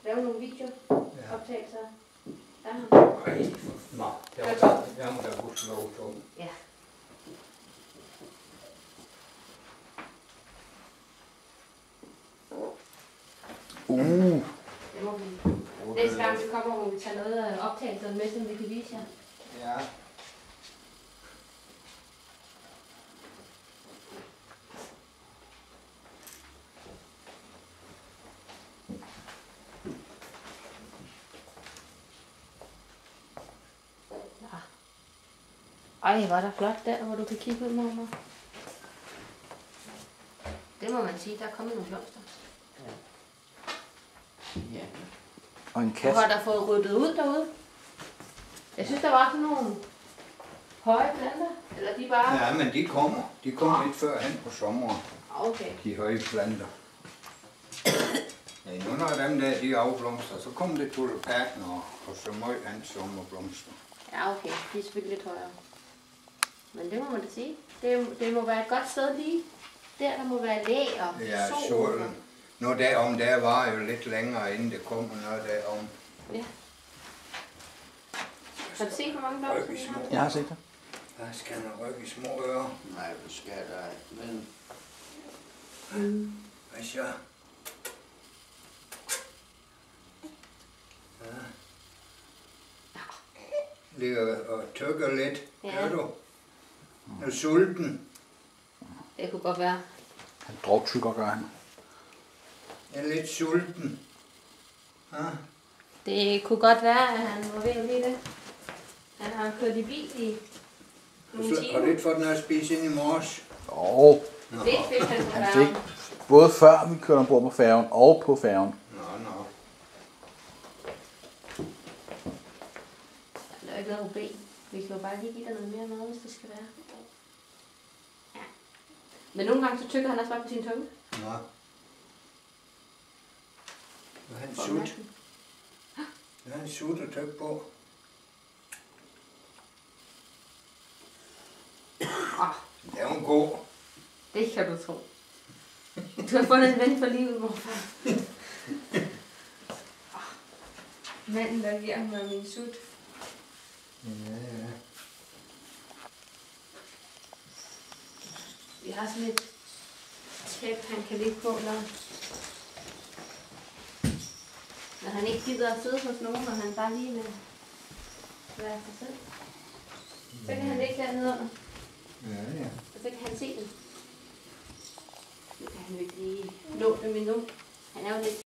lave nogle videooptagelser. Ja. Nå, jeg må da huske lov til. Ja. Det må vi. Næste gang vi kommer, må vi tage noget af optagelserne med, som vi kan vise jer. Ja. Ej, var der flot der, hvor du kan kigge ud, mormor. Det må man sige, der er kommet nogle blomster. Ja. Og en Du kasse. har da fået ryddet ud derude. Jeg synes, der var sådan nogle høje planter. Eller de bare... Ja, men de kommer. De kommer lidt før hen på sommeren. Okay. De høje planter. Ja, nogle af dem der, de afblomster. Så kommer det tulipaner og så meget andet sommerblomster. Ja, okay. De er selvfølgelig lidt højere. Men det må man da sige. Det må være et godt sted lige. Der må være læ og Ja, sol. solen. Noget derom, der var jo lidt længere, inden det kommer noget derom. Ja. Kan du se, hvor mange blomster vi har? Jeg har set det. Der skal han rykke i små ører. Nej, hvor skal der ikke. Men Hvad så? Ja. Ligger og tykker lidt. Ja. Gør du? Er du sulten? Det kunne godt være. Han drogtykker, gør han. Jeg er lidt sulten. Ja. Det kunne godt være, at han var ved at blive det. Han har kørt i bil i nogle Har timer. du ikke fået noget at spise ind i morges? Og Det fik han på han færgen. fik både før vi kørte ombord på færgen og på færgen. Nå. Der er ikke noget problem. Vi kan jo bare lige give dig noget mere mad, hvis det skal være. Ja. Men nogle gange så tykker han også bare på sin tunge. Nå. Nu har han For sut. natten. Nu har han sut at tykke på. Det er jo god. Det kan du tro. Du har fundet en ven for livet, morfar. Manden, der giver mig min sut. Ja. Vi har sådan et tæppe, han kan ligge på, når han ikke gider at sidde hos nogen, og han bare lige vil være sig selv. Så kan han ligge dernede under, Ja. og så kan han se det. Nu kan han jo ikke lige nå dem endnu. Han er jo lidt